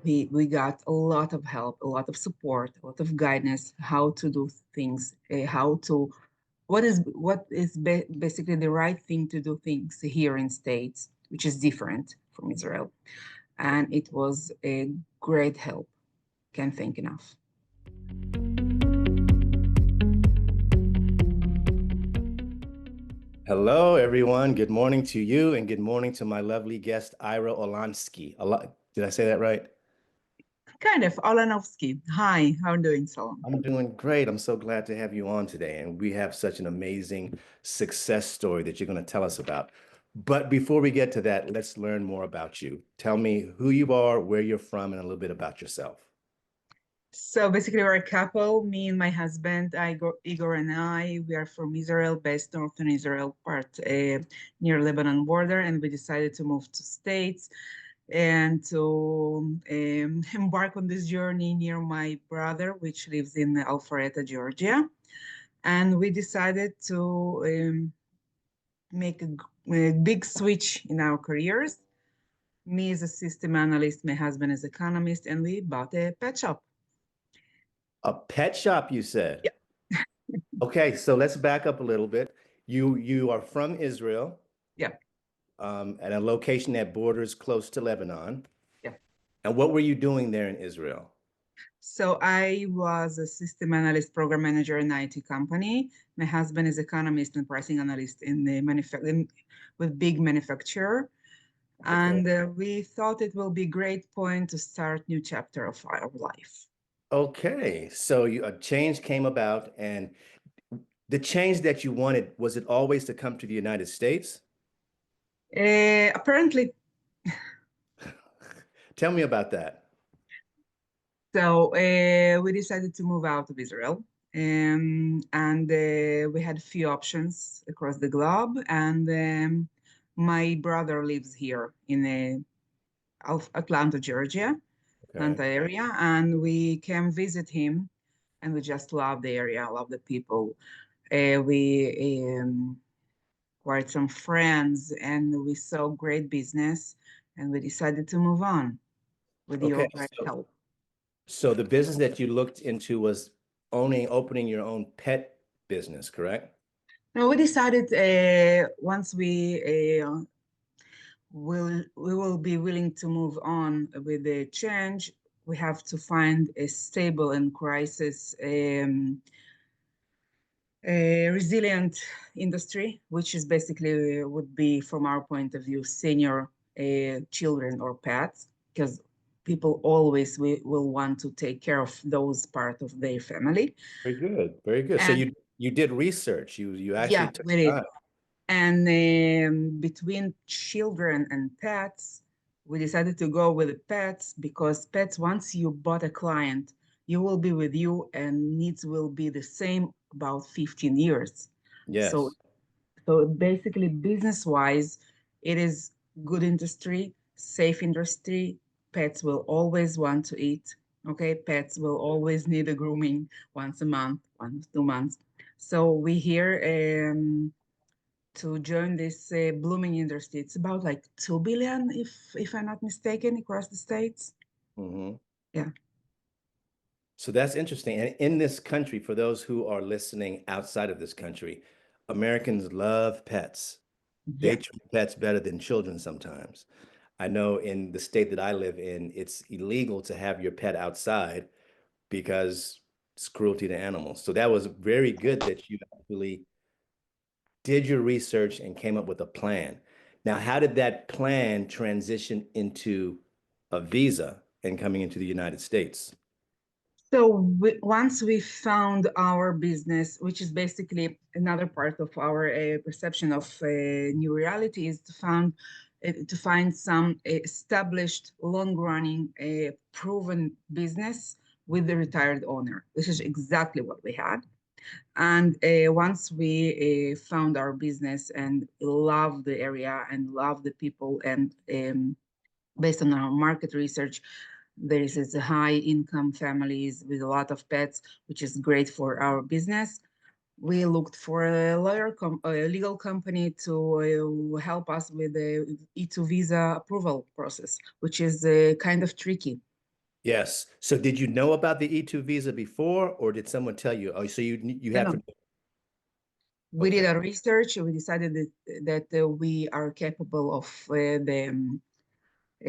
we got a lot of help, a lot of support, a lot of guidance, how to do things, how to what is basically the right thing to do things here in States, which is different from Israel. And it was a great help. Can't thank enough. Hello, everyone. Good morning to you, and good morning to my lovely guest, Ira Olanovsky. Did I say that right? Kind of, Olanovsky. Hi, how are you doing, Solomon? I'm doing great. I'm so glad to have you on today, and we have such an amazing success story that you're going to tell us about. But before we get to that, let's learn more about you. Tell me who you are, where you're from, and a little bit about yourself. So basically, we're a couple, me and my husband, Igor and I. We are from Israel, based northern Israel, part near Lebanon border, and we decided to move to States and to embark on this journey near my brother, which lives in Alpharetta, Georgia. And we decided to make a big switch in our careers. Me as a system analyst, my husband is economist, and we bought a pet shop. A pet shop, you said. Yeah, Okay, so let's back up a little bit. You are from Israel, yeah, at a location that borders close to Lebanon. yeah. And what were you doing there in Israel? So I was a system analyst, program manager in an IT company. My husband is economist and pricing analyst in the manufacturing with big manufacturer. Okay. And we thought it will be a great point to start new chapter of our life. Okay. So a change came about, and the change that you wanted, was it always to come to the United States? Apparently, Tell me about that. so we decided to move out of Israel. And we had a few options across the globe. And my brother lives here in Atlanta, Georgia, Okay. Atlanta area. And we came visit him, and we just love the area, love the people. We acquired some friends, and we saw great business, and we decided to move on with Okay. your great So, help. so the business that you looked into was opening your own pet business, correct? Now we decided once we will be willing to move on with the change, we have to find a stable and crisis a resilient industry, which is basically would be, from our point of view, senior children or pets, because people always will want to take care of those part of their family. Very good. Very good. So And you did research. You actually yeah, took we did. time. And between children and pets, we decided to go with the pets because pets, once you bought a client, you will be with you and needs will be the same about 15 years. So, Yes. so basically, business wise, it is good industry, safe industry. Pets will always want to eat. Okay, pets will always need a grooming once a month, 1 2 months. So we here to join this blooming industry. It's about like 2 billion, if I'm not mistaken, across the states. Hmm. Yeah, So that's interesting. And in this country, for those who are listening outside of this country, Americans love pets. They yeah. treat pets better than children sometimes. I know in the state that I live in, it's illegal to have your pet outside because it's cruelty to animals. So that was very good that you actually did your research and came up with a plan. Now, how did that plan transition into a visa and coming into the United States? So once we found our business, which is basically another part of our perception of new reality, is to find some established, long-running, proven business with the retired owner. This is exactly what we had. And once we found our business and love the area and love the people, and based on our market research, there is a high income families with a lot of pets, which is great for our business. We looked for a legal company to help us with the E2 visa approval process, which is kind of tricky. Yes. So did you know about the E2 visa before, or did someone tell you? Oh, so you No, have to. no. We did Okay. our research. We decided that we are capable of the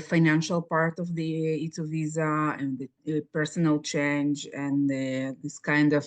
financial part of the E2 visa and the personal change and this kind of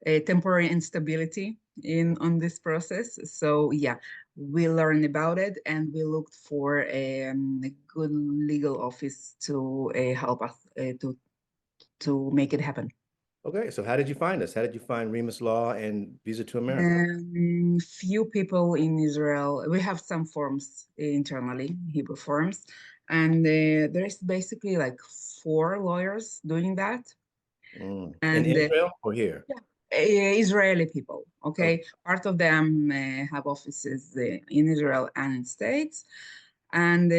a temporary instability in on this process. So yeah, we learned about it and we looked for a good legal office to help us to make it happen. Okay. So how did you find us? How did you find Remus Law and Visa to America? Few people in Israel. We have some forms internally, Hebrew forms, and there is basically like four lawyers doing that, In and Israel or here? yeah, Israeli people. Okay. Okay, part of them have offices in Israel and in States, and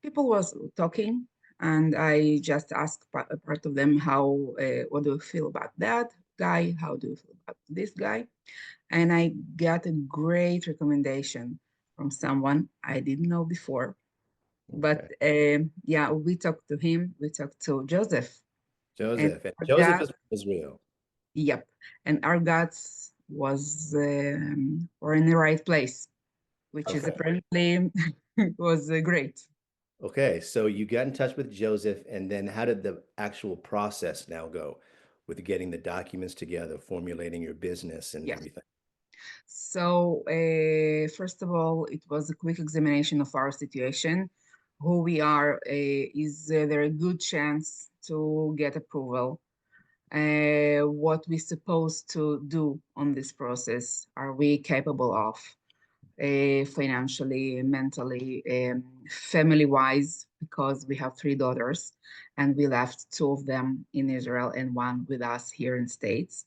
people was talking, and I just asked part of them how what do you feel about that guy? How do you feel about this guy? And I got a great recommendation from someone I didn't know before. But Okay. yeah, we talked to him. We talked to Joseph, and Joseph. And our Joseph gut, is from Israel. yep, and our guts was were in the right place, which is Okay. apparently was great. Okay. So you got in touch with Joseph, and then how did the actual process now go with getting the documents together, formulating your business and Yes. everything? So first of all, it was a quick examination of our situation. Who we are, is there a good chance to get approval? What we supposed to do on this process? Are we capable of financially, mentally, family-wise? Because we have three daughters, and we left two of them in Israel and one with us here in States.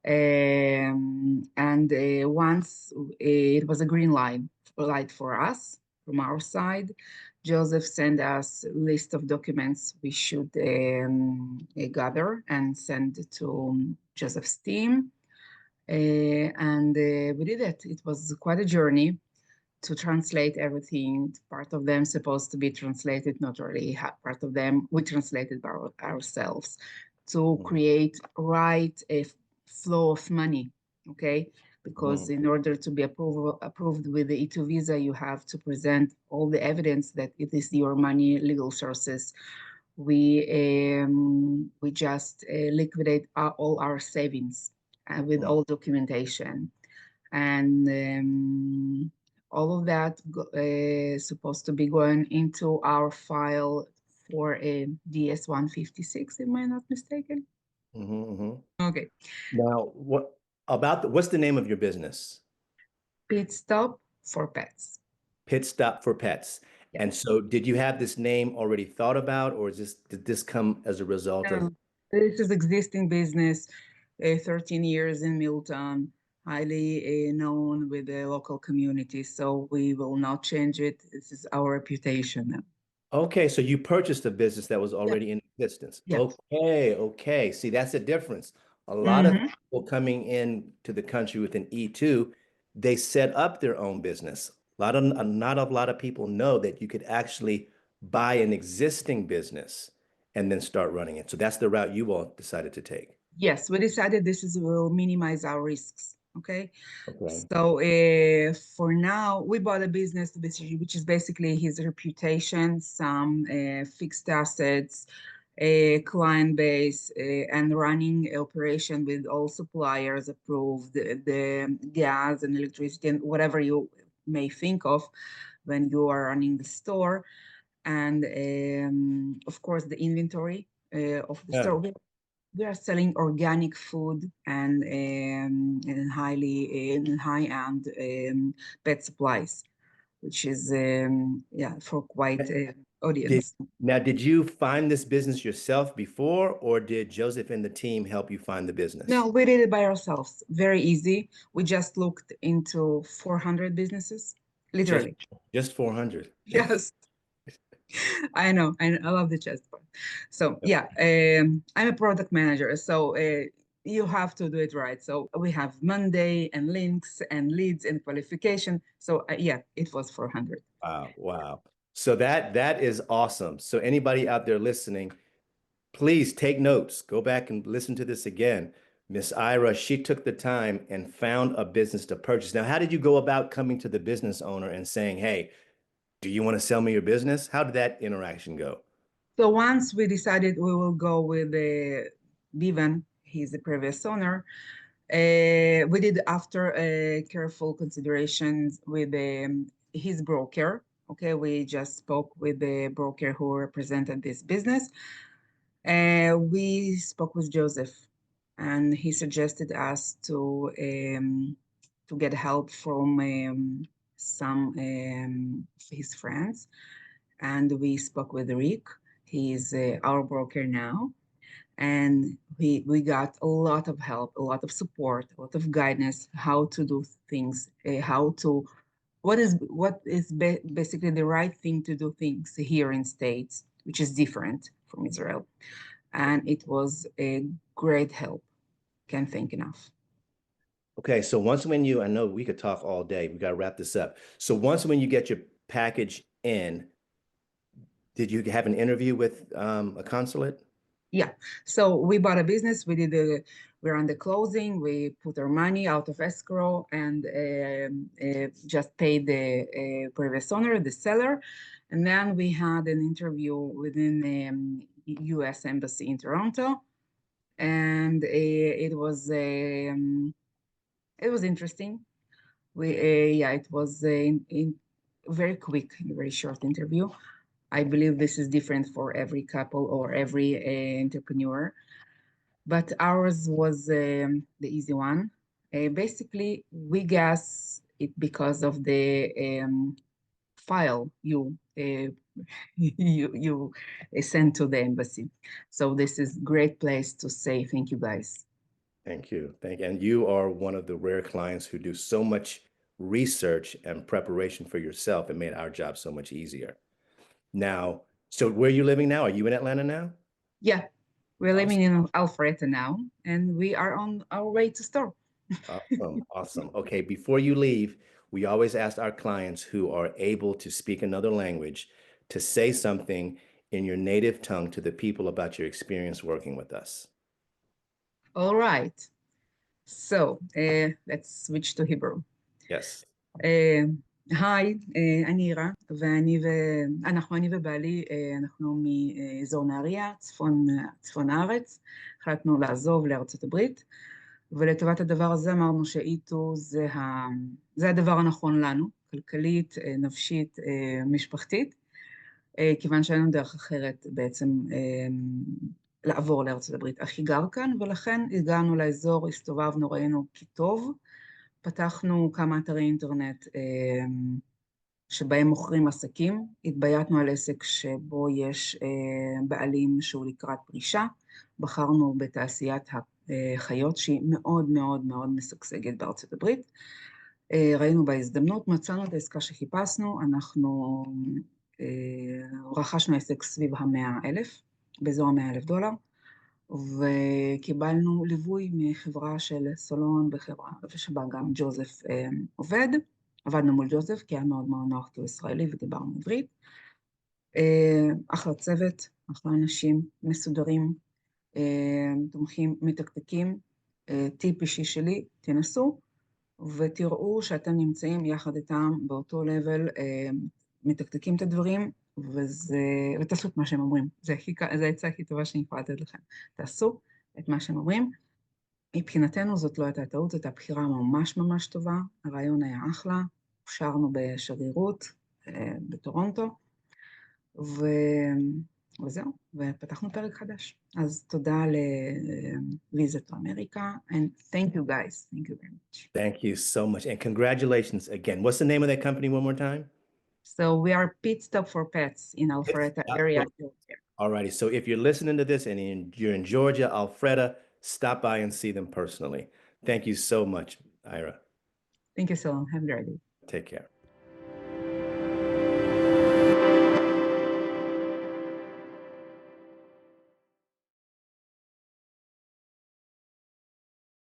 And once it was a green light for us from our side, Joseph sent us a list of documents we should gather and send to Joseph's team. And we did it. It was quite a journey to translate everything. Part of them supposed to be translated, not really. Part of them we translated by ourselves to create right a flow of money. Okay, because Mhm. in order to be approved with the E2 visa, you have to present all the evidence that it is your money, legal sources. We just liquidate all our savings with Mhm. all documentation and all of that supposed to be going into our file for a DS-156, if I'm not mistaken. Mhm. Mhm. Okay. Now, what's the name of your business? Pit stop for pets. Pit Stop for Pets. Yes. And so did you have this name already thought about, or did this come as a result of? This is existing business, 13 years in Milton, highly known with the local community. So we will not change it. This is our reputation now. Okay, so you purchased a business that was Yeah. already in existence. Yes. Okay, okay. See, that's the difference. A lot of Mhm. people coming in to the country with an E2, they set up their own business. Not a lot of people know that you could actually buy an existing business and then start running it. So that's the route you all decided to take. Yes, we decided this is will minimize our risks. Okay. Okay. So for now, we bought a business which is basically his reputation, some fixed assets, a client base, and running operation with all suppliers approved, the gas and electricity and whatever you may think of when you are running the store. And of course, the inventory of the Yeah. store. We are selling organic food and highly in high-end pet supplies, which is yeah for quite Did audience. did you find this business yourself before, or did Joseph and the team help you find the No, business? we did it by ourselves. Very easy. We just looked into 400 businesses, Just literally. just 400. Yes, I love the chest part. So yeah, I'm a product manager, so you have to do it right. So we have Monday and links and leads and qualification. So yeah, it was 400. Wow, wow. So that is awesome. So anybody out there listening, please take notes. Go back and listen to this again. Miss Ira, she took the time and found a business to purchase. Now, how did you go about coming to the business owner and saying, "Hey, do you want to sell me your business?" How did that interaction go? So once we decided we will go with Bevan, he's the previous owner, we did after careful considerations with his broker. Okay, we just spoke with the broker who represented this business. We spoke with Joseph, and he suggested us to get help from some of his friends, and we spoke with Rick. He is our broker now, and we got a lot of help, a lot of support, a lot of guidance, how to do things, how to what is basically the right thing to do things here in States, which is different from Israel. And it was a great help. Can't thank enough. Okay, so once when you, I know we could talk all day. We got to wrap this up. So once when you get your package in, did you have an interview with a consulate? Yeah. So we bought a business. We ran the closing. We put our money out of escrow and just paid the previous owner, the seller. And then we had an interview within the U.S. Embassy in Toronto. And it was interesting. Yeah, it was in very quick, very short interview. I believe this is different for every couple or every entrepreneur, but ours was the easy one. Basically, we guess it because of the file you sent to the embassy. So this is great place to say thank you, guys. Thank you. Thank you. And you are one of the rare clients who do so much research and preparation for yourself. It made our job so much easier. Now, so where are you living now? Are you in Atlanta now? Yeah, we're Awesome. living in Alpharetta now, and we are on our way to store. Awesome. Awesome. Okay, before you leave, we always ask our clients who are able to speak another language to say something in your native tongue to the people about your experience working with us. All right. So let's switch to Hebrew. Yes. היי, אני אירה, אני ובעלי, אנחנו מאזור נהריה, צפון הארץ, החלטנו לעזוב לארצות הברית, ולטובת הדבר הזה אמרנו שאיתו זה הדבר הנכון לנו, כלכלית, נפשית, משפחתית, כיוון שאין לנו דרך אחרת בעצם לעבור לארצות הברית. אחי גר כאן, ולכן הגענו לאזור, הסתובבנו, ראינו כי טוב, פתחנו כמה אתרי אינטרנט שבהם מוכרים עסקים, התבייתנו על עסק שבו יש בעלים שהוא לקראת פרישה, בחרנו בתעשיית החיות שהיא מאוד מאוד מאוד משגשגת בארצות הברית, ראינו בהזדמנות, מצאנו את העסקה שחיפשנו, אנחנו רכשנו עסק סביב $100,000, באזור $100,000, וקיבלנו ליווי מחברה של סולון בחברה, שבה גם ג'וזף עובד. עבדנו מול ג'וזף, כי היה מאוד מאוד נוח כי הוא ישראלי ודיברנו עברית. אחלה צוות, אחלה אנשים מסודרים, תומכים, מתקתקים. טיפ אישי שלי, תנסו, ותראו שאתם נמצאים יחד איתם באותו לבל, מתקתקים את הדברים, ותעשו את מה שהם אומרים. זה העצה הכי טובה שאני יכולה לתת לכם. תעשו את מה שהם אומרים. מבחינתנו זאת לא הייתה טעות, זאת הבחירה ממש ממש טובה, הרעיון היה אחלה, אושרנו בשגרירות בטורונטו, וזהו, ופתחנו פרק חדש. אז תודה לוויזת אמריקה, and thank you guys, thank you very much. Thank you so much. And congratulations again. What's the name of that company one more time? So we are Pit Stop for Pets in Alpharetta area. All righty. So if you're listening to this and you're in Georgia, Alpharetta, stop by and see them personally. Thank you so much, Ira. Thank you so much. Have a great day. Take care.